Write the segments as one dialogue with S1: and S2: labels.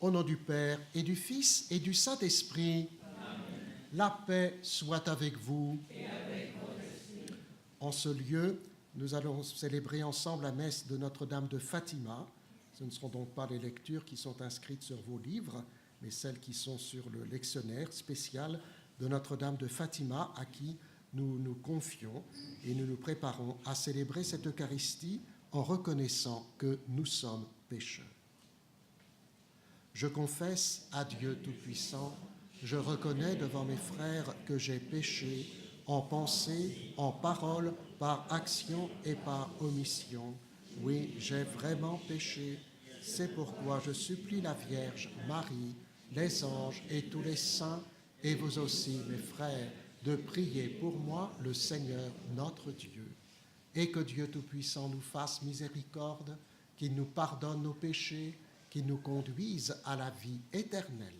S1: Au nom du Père et du Fils et du Saint-Esprit, la paix soit avec vous.
S2: Et avec votre esprit.
S1: En ce lieu, nous allons célébrer ensemble la messe de Notre-Dame de Fatima. Ce ne seront donc pas les lectures qui sont inscrites sur vos livres, mais celles qui sont sur le lectionnaire spécial de Notre-Dame de Fatima, à qui nous nous confions et nous nous préparons à célébrer cette Eucharistie en reconnaissant que nous sommes pécheurs. Je confesse à Dieu Tout-Puissant, je reconnais devant mes frères que j'ai péché en pensée, en parole, par action et par omission. Oui, j'ai vraiment péché. C'est pourquoi je supplie la Vierge Marie, les anges et tous les saints, et vous aussi, mes frères, de prier pour moi le Seigneur notre Dieu. Et que Dieu Tout-Puissant nous fasse miséricorde, qu'il nous pardonne nos péchés, qu'il nous conduise à la vie éternelle.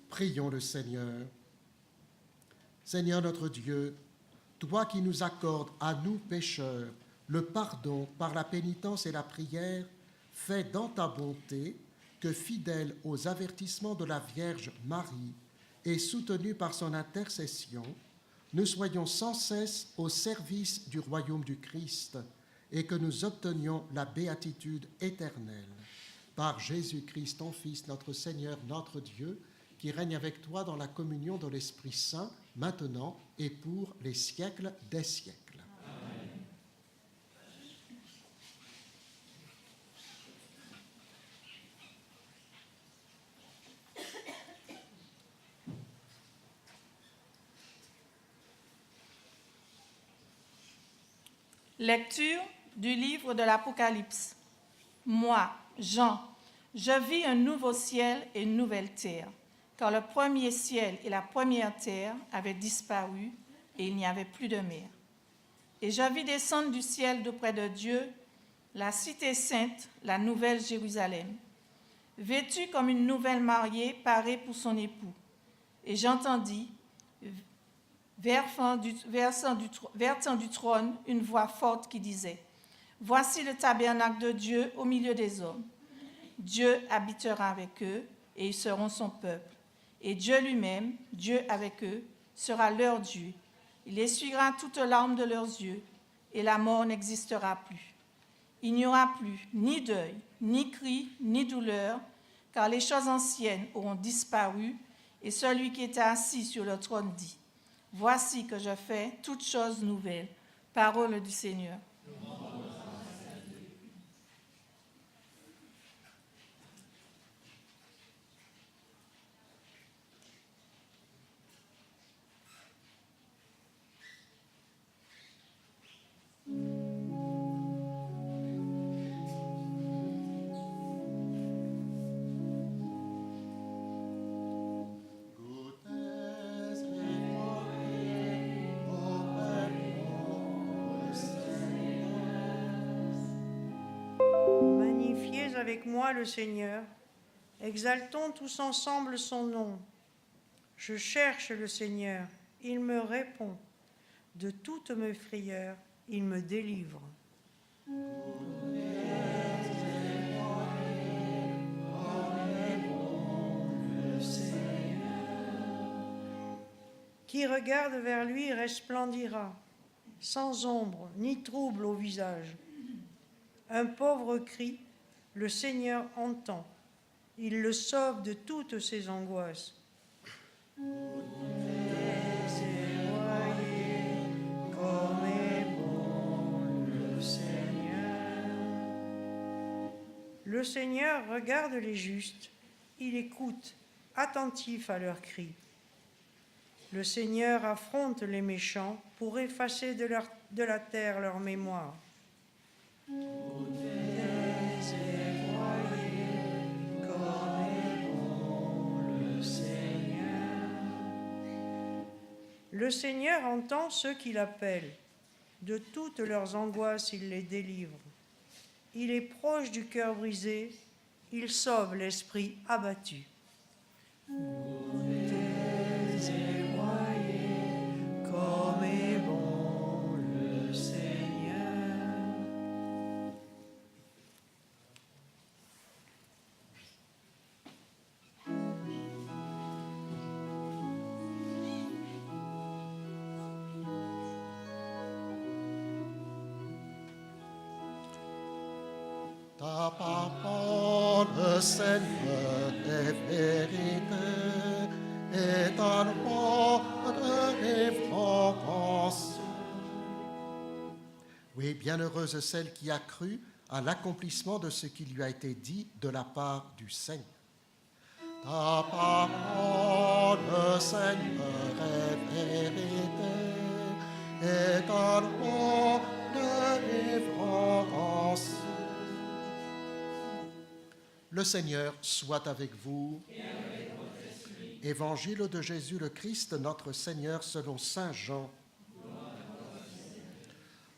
S1: Prions le Seigneur. Seigneur notre Dieu, toi qui nous accordes à nous pécheurs le pardon par la pénitence et la prière, fais dans ta bonté que, fidèle aux avertissements de la Vierge Marie et soutenu par son intercession, nous soyons sans cesse au service du royaume du Christ et que nous obtenions la béatitude éternelle. Par Jésus-Christ, ton Fils, notre Seigneur, notre Dieu, qui règne avec toi dans la communion de l'Esprit Saint, maintenant et pour les siècles des siècles.
S2: Amen.
S3: Lecture du livre de l'Apocalypse. Moi, Jean, je vis un nouveau ciel et une nouvelle terre, car le premier ciel et la première terre avaient disparu et il n'y avait plus de mer. Et je vis descendre du ciel d'auprès de Dieu la cité sainte, la nouvelle Jérusalem, vêtue comme une nouvelle mariée parée pour son époux. Et j'entendis, versant du trône, une voix forte qui disait, « Voici le tabernacle de Dieu au milieu des hommes. Dieu habitera avec eux, et ils seront son peuple. Et Dieu lui-même, Dieu avec eux, sera leur Dieu. Il essuiera toute larme de leurs yeux, et la mort n'existera plus. Il n'y aura plus ni deuil, ni cri, ni douleur, car les choses anciennes auront disparu, et celui qui était assis sur le trône dit, « Voici que je fais toutes choses nouvelles. » Parole du Seigneur.
S2: Magnifiez avec moi le Seigneur, exaltons tous ensemble son nom. Je cherche le Seigneur, il me répond. De toutes mes frayeurs, il me délivre. Qui regarde vers lui resplendira, sans ombre ni trouble au visage. Un pauvre cri, le Seigneur entend. Il le sauve de toutes ses angoisses. Comme est bon le Seigneur. Le Seigneur regarde les justes, il écoute, attentif à leurs cris. Le Seigneur affronte les méchants pour effacer de la terre leur mémoire. Le Seigneur entend ceux qui l'appellent. De toutes leurs angoisses, il les délivre. Il est proche du cœur brisé, il sauve l'esprit abattu. Comme est bon le Seigneur.
S1: Ta parole, Seigneur, est vérité, et ta loi de révérence. Oui, bienheureuse celle qui a cru à l'accomplissement de ce qui lui a été dit de la part du Seigneur. Ta parole, Seigneur, est vérité, et ta loi de révérence. Le Seigneur soit avec vous. Et avec votre esprit. Évangile de Jésus le Christ, notre Seigneur, selon saint Jean.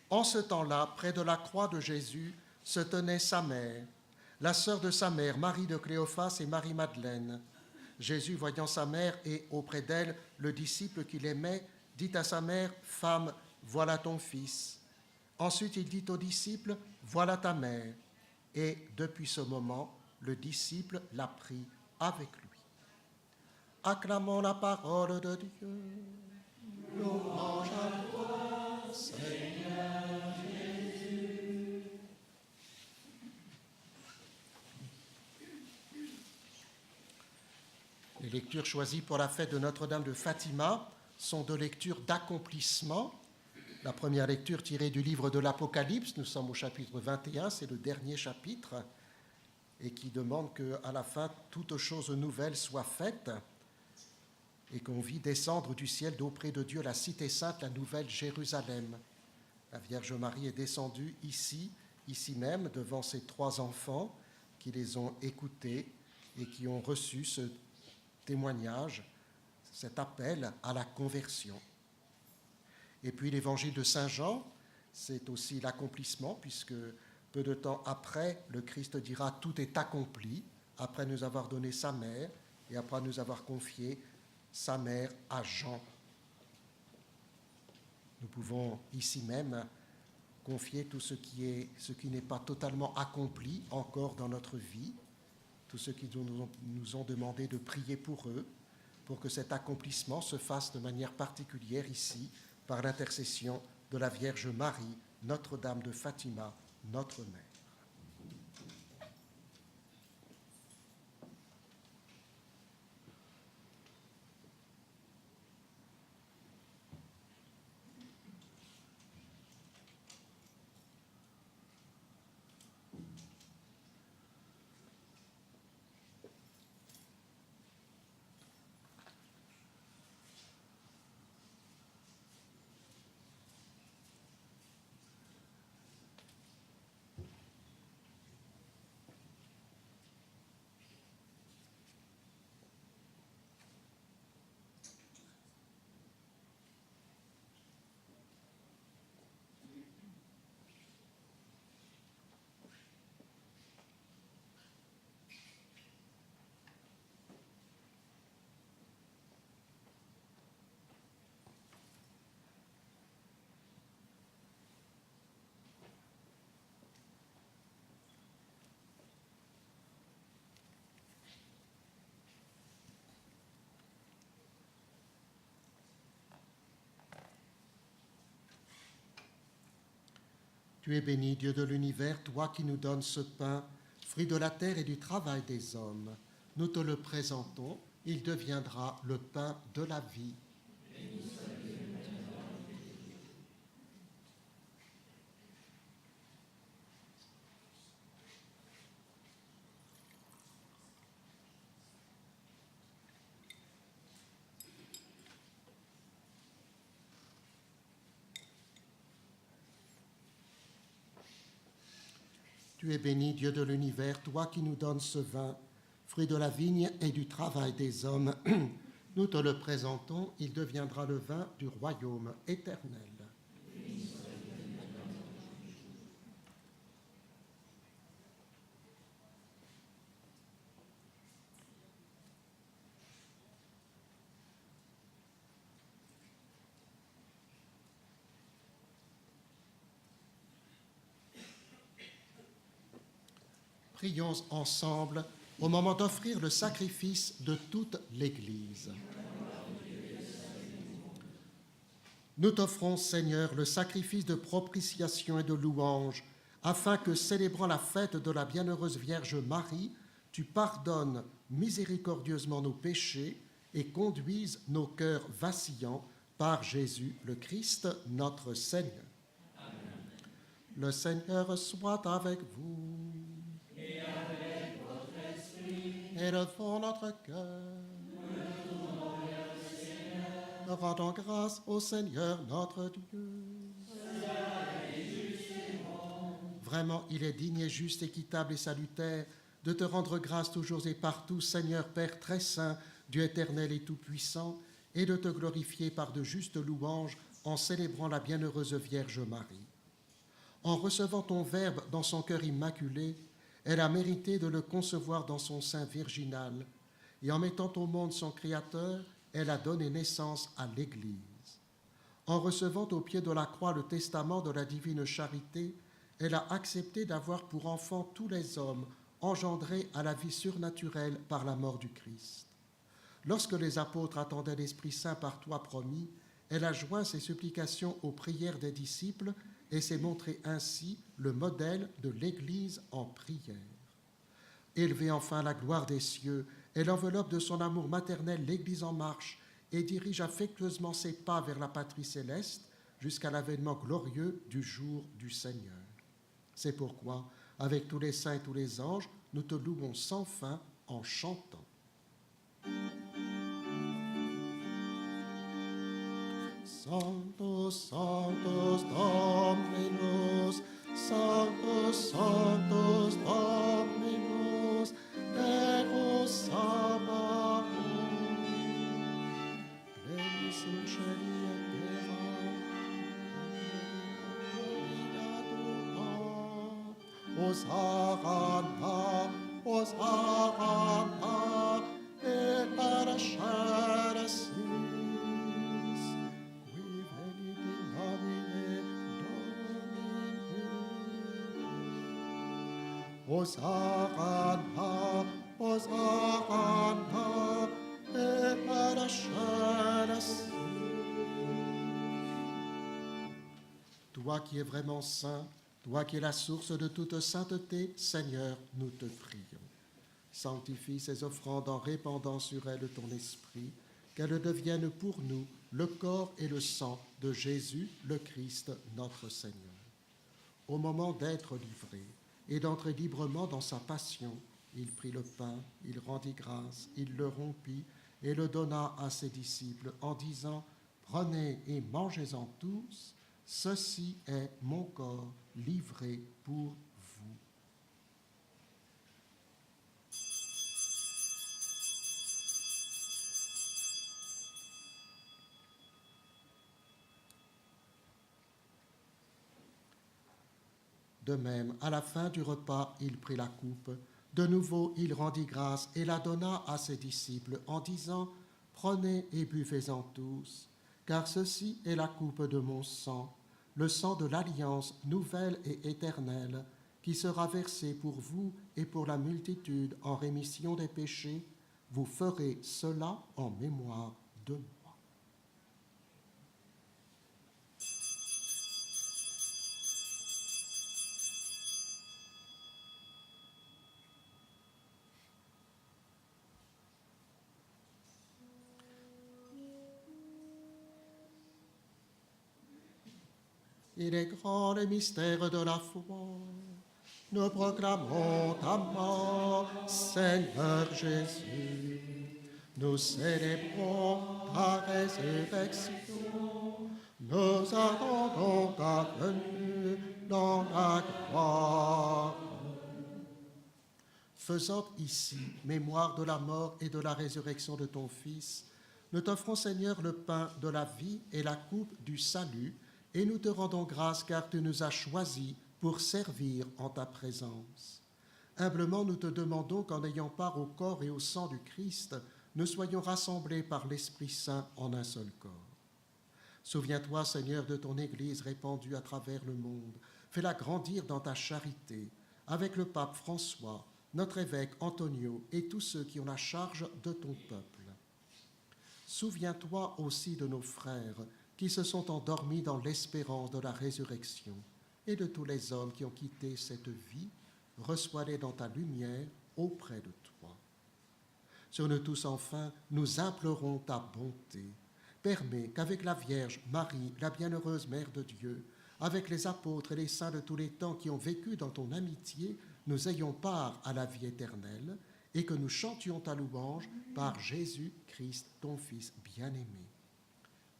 S1: En ce temps-là, près de la croix de Jésus, se tenait sa mère, la sœur de sa mère, Marie de Cléophas et Marie-Madeleine. Jésus, voyant sa mère et auprès d'elle le disciple qu'il aimait, dit à sa mère, « Femme, voilà ton fils. » Ensuite, il dit au disciple, « Voilà ta mère. » Et depuis ce moment, le disciple l'a pris avec lui. Acclamons la parole de Dieu. Louange à toi, Seigneur Jésus. Les lectures choisies pour la fête de Notre-Dame de Fatima sont deux lectures d'accomplissement. La première lecture tirée du livre de l'Apocalypse, nous sommes au chapitre 21, c'est le dernier chapitre, et qui demande qu'à la fin, toute chose nouvelle soit faite et qu'on vit descendre du ciel d'auprès de Dieu la cité sainte, la nouvelle Jérusalem. La Vierge Marie est descendue ici même, devant ces trois enfants qui les ont écoutés et qui ont reçu ce témoignage, cet appel à la conversion. Et puis l'évangile de Saint Jean, c'est aussi l'accomplissement, puisque peu de temps après, le Christ dira « Tout est accompli », après nous avoir donné sa mère et après nous avoir confié sa mère à Jean. Nous pouvons ici même confier tout ce qui n'est pas totalement accompli encore dans notre vie, tous ceux qui nous ont demandé de prier pour eux, pour que cet accomplissement se fasse de manière particulière ici, par l'intercession de la Vierge Marie, Notre-Dame de Fatima, notre mère. Tu es béni, Dieu de l'univers, toi qui nous donnes ce pain, fruit de la terre et du travail des hommes. Nous te le présentons, il deviendra le pain de la vie. Tu es béni, Dieu de l'univers, toi qui nous donnes ce vin, fruit de la vigne et du travail des hommes. Nous te le présentons, il deviendra le vin du royaume éternel. Prions ensemble au moment d'offrir le sacrifice de toute l'Église. Nous t'offrons, Seigneur, le sacrifice de propitiation et de louange, afin que, célébrant la fête de la bienheureuse Vierge Marie, tu pardonnes miséricordieusement nos péchés et conduises nos cœurs vacillants par Jésus le Christ, notre Seigneur. Amen. Le Seigneur soit avec vous. Élevons notre cœur. Rendons grâce au Seigneur notre Dieu. Vraiment, il est digne et juste, équitable et salutaire de te rendre grâce toujours et partout, Seigneur Père très saint, Dieu éternel et tout-puissant, et de te glorifier par de justes louanges en célébrant la bienheureuse Vierge Marie. En recevant ton Verbe dans son cœur immaculé, elle a mérité de le concevoir dans son sein virginal, et en mettant au monde son Créateur, elle a donné naissance à l'Église. En recevant au pied de la croix le testament de la divine charité, elle a accepté d'avoir pour enfants tous les hommes engendrés à la vie surnaturelle par la mort du Christ. Lorsque les apôtres attendaient l'Esprit Saint par toi promis, elle a joint ses supplications aux prières des disciples et s'est montré ainsi le modèle de l'Église en prière. Élevée enfin à la gloire des cieux, elle enveloppe de son amour maternel l'Église en marche et dirige affectueusement ses pas vers la patrie céleste jusqu'à l'avènement glorieux du jour du Seigneur. C'est pourquoi, avec tous les saints et tous les anges, nous te louons sans fin en chantant. Sanctus, Sanctus, Dominus, Sanctus, Sanctus, Dominus, Deus Sabaoth, plenius in celi et terra, Hosanna, Hosanna, et parasceris, qui venit in nomine Domini. Hosanna, Hosanna, et parasceris. Toi qui es vraiment saint, toi qui es la source de toute sainteté, Seigneur, nous te prions. Sanctifie ces offrandes en répandant sur elles ton esprit, qu'elles deviennent pour nous le corps et le sang de Jésus, le Christ, notre Seigneur. Au moment d'être livré et d'entrer librement dans sa passion, il prit le pain, il rendit grâce, il le rompit et le donna à ses disciples en disant « Prenez et mangez-en tous, ceci est mon corps livré pour vous. » De même, à la fin du repas, il prit la coupe. De nouveau, il rendit grâce et la donna à ses disciples en disant « Prenez et buvez-en tous, car ceci est la coupe de mon sang, le sang de l'alliance nouvelle et éternelle, qui sera versé pour vous et pour la multitude en rémission des péchés. Vous ferez cela en mémoire de moi. » Il est grand le mystère de la foi. Nous proclamons ta mort, Seigneur Jésus. Nous célébrons ta résurrection. Nous attendons ta venue dans la gloire. Faisant ici mémoire de la mort et de la résurrection de ton Fils, nous t'offrons, Seigneur, le pain de la vie et la coupe du salut, et nous te rendons grâce car tu nous as choisis pour servir en ta présence. Humblement, nous te demandons qu'en ayant part au corps et au sang du Christ, nous soyons rassemblés par l'Esprit Saint en un seul corps. Souviens-toi, Seigneur, de ton Église répandue à travers le monde. Fais-la grandir dans ta charité, avec le pape François, notre évêque Antonio et tous ceux qui ont la charge de ton peuple. Souviens-toi aussi de nos frères qui se sont endormis dans l'espérance de la résurrection, et de tous les hommes qui ont quitté cette vie. Reçois-les dans ta lumière auprès de toi. Sur nous tous, enfin, nous implorons ta bonté. Permets qu'avec la Vierge Marie, la bienheureuse Mère de Dieu, avec les apôtres et les saints de tous les temps qui ont vécu dans ton amitié, nous ayons part à la vie éternelle, et que nous chantions ta louange par Jésus-Christ, ton Fils bien-aimé.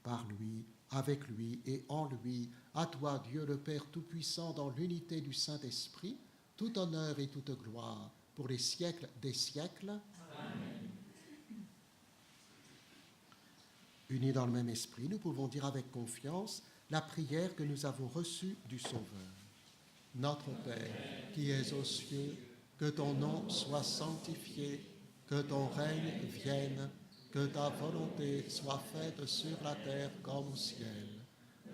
S1: Par lui, avec lui et en lui, à toi, Dieu le Père Tout-Puissant, dans l'unité du Saint-Esprit, tout honneur et toute gloire pour les siècles des siècles. Amen. Unis dans le même esprit, nous pouvons dire avec confiance la prière que nous avons reçue du Sauveur. Notre Père, qui es aux cieux, que ton nom soit sanctifié, que ton règne vienne, que ta volonté soit faite sur la terre comme au ciel.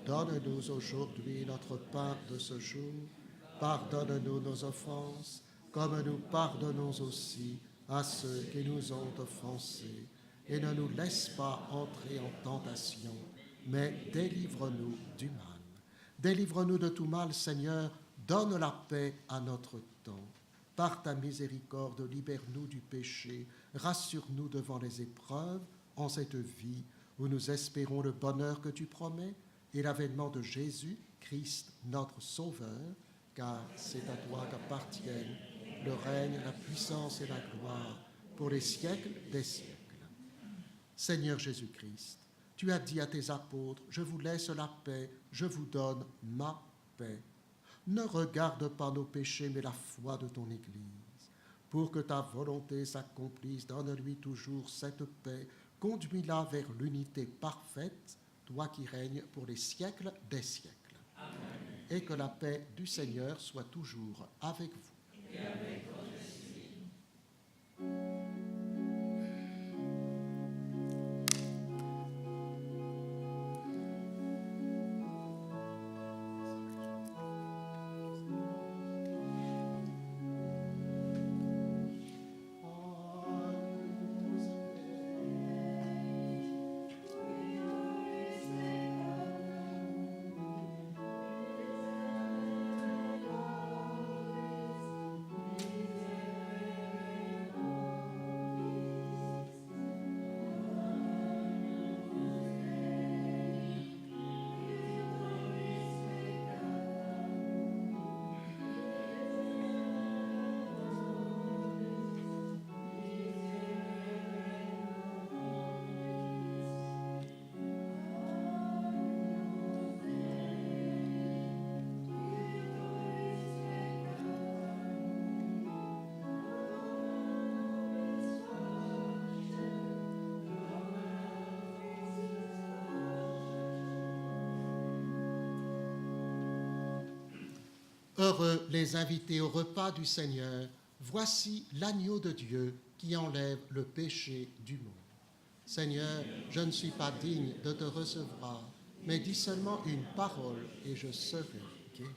S1: Donne-nous aujourd'hui notre pain de ce jour. Pardonne-nous nos offenses, comme nous pardonnons aussi à ceux qui nous ont offensés. Et ne nous laisse pas entrer en tentation, mais délivre-nous du mal. Délivre-nous de tout mal, Seigneur, donne la paix à notre temps. Par ta miséricorde, libère-nous du péché, rassure-nous devant les épreuves en cette vie où nous espérons le bonheur que tu promets et l'avènement de Jésus, Christ, notre Sauveur, car c'est à toi qu'appartiennent le règne, la puissance et la gloire pour les siècles des siècles. Seigneur Jésus-Christ, tu as dit à tes apôtres, « Je vous laisse la paix, je vous donne ma paix. » Ne regarde pas nos péchés, mais la foi de ton Église. Pour que ta volonté s'accomplisse, donne-lui toujours cette paix. Conduis-la vers l'unité parfaite, toi qui règnes pour les siècles des siècles. Amen. et que la paix du Seigneur soit toujours avec vous. Heureux les invités au repas du Seigneur. Voici l'agneau de Dieu qui enlève le péché du monde. Seigneur, je ne suis pas digne de te recevoir, mais dis seulement une parole et je serai guéri.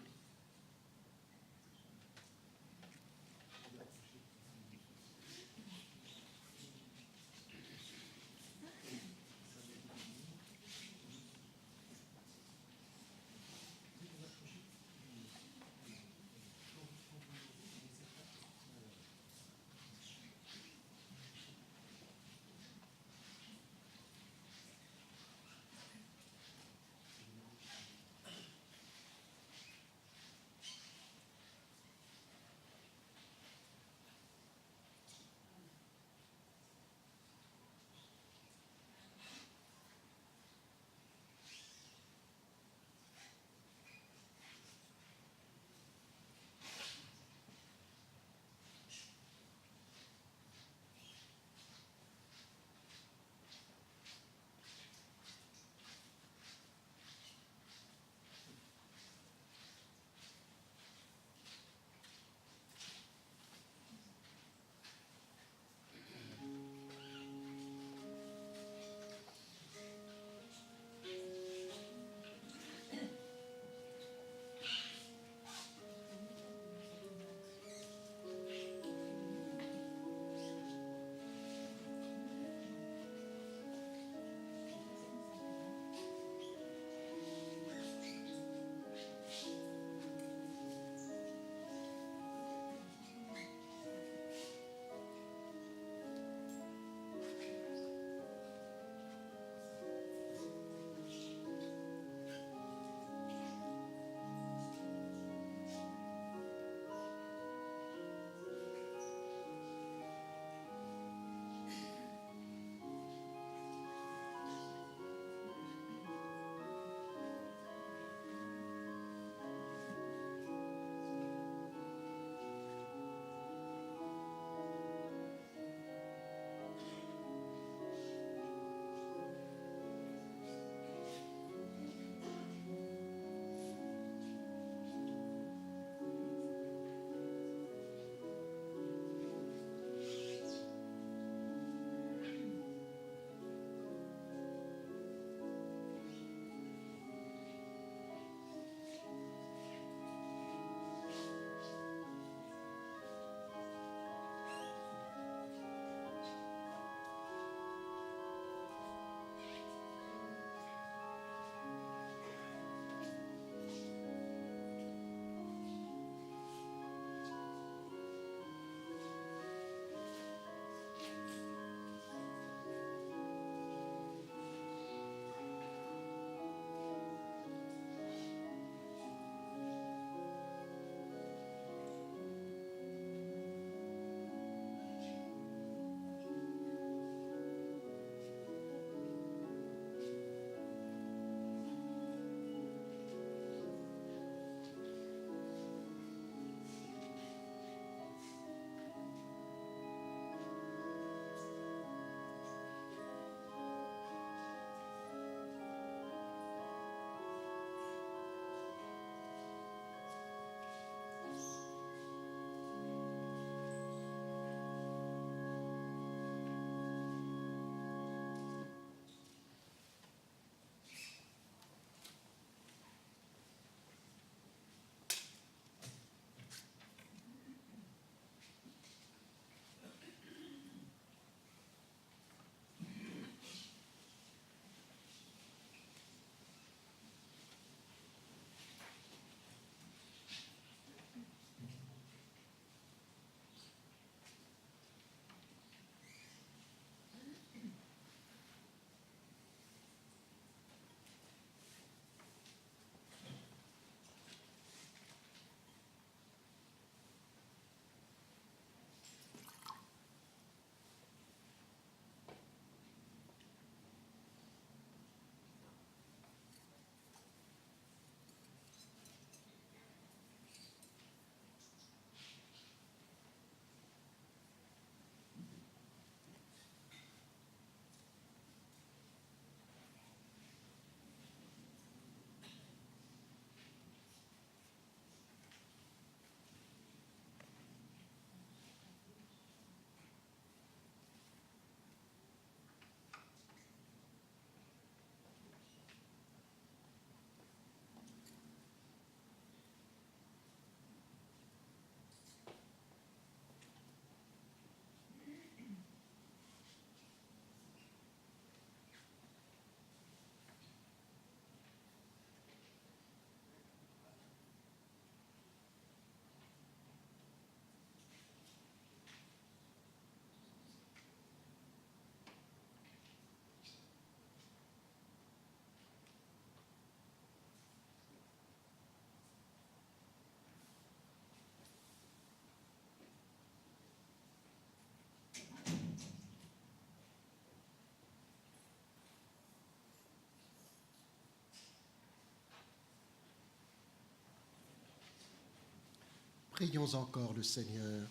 S1: Prions encore le Seigneur.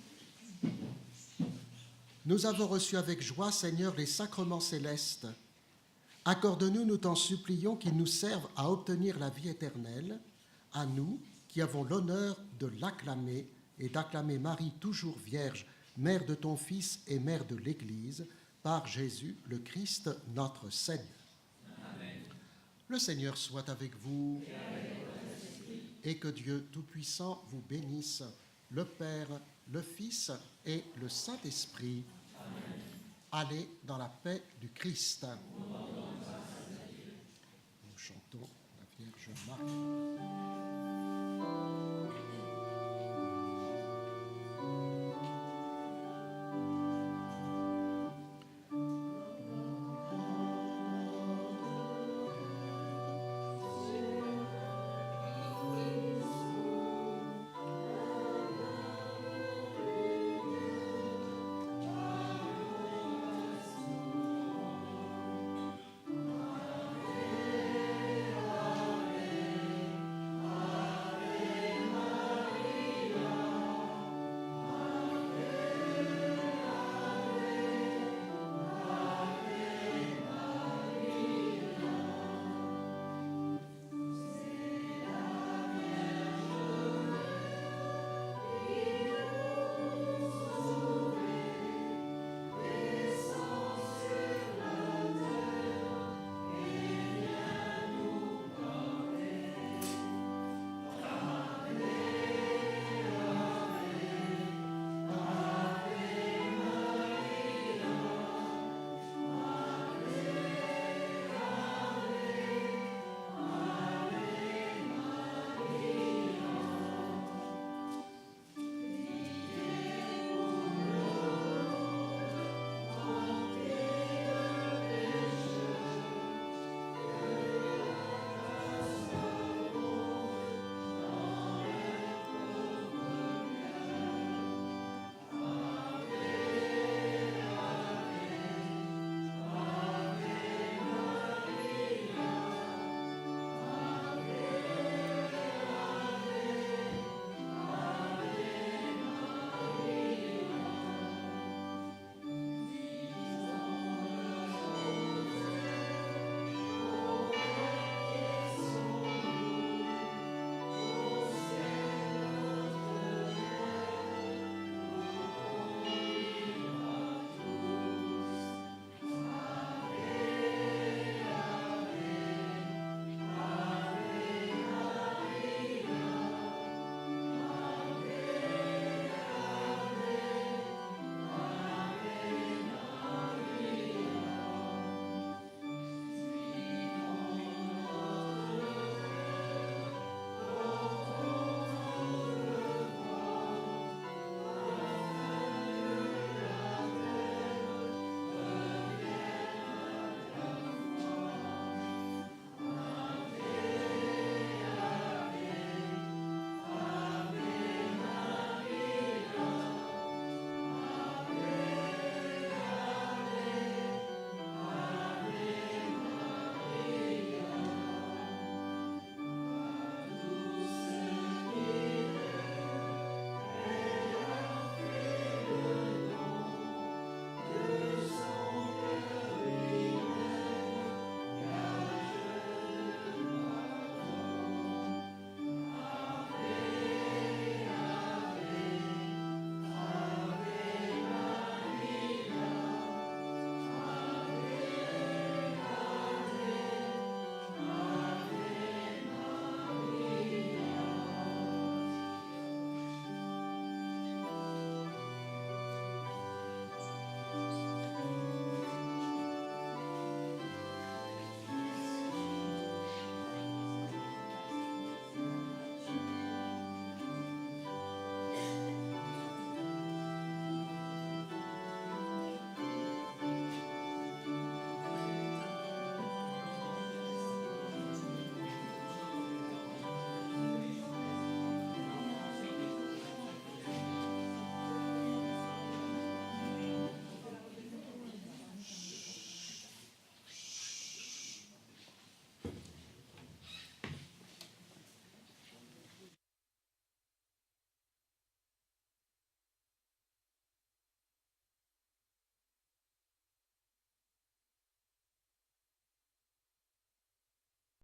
S1: Nous avons reçu avec joie, Seigneur, les sacrements célestes. Accorde-nous, nous t'en supplions, qu'ils nous servent à obtenir la vie éternelle, à nous qui avons l'honneur de l'acclamer et d'acclamer Marie toujours vierge, mère de ton Fils et mère de l'Église, par Jésus le Christ, notre Seigneur. Amen. Le Seigneur soit avec vous et que Dieu Tout-Puissant vous bénisse, le Père, le Fils et le Saint-Esprit. Amen. Allez dans la paix du Christ. Nous chantons la Vierge Marie.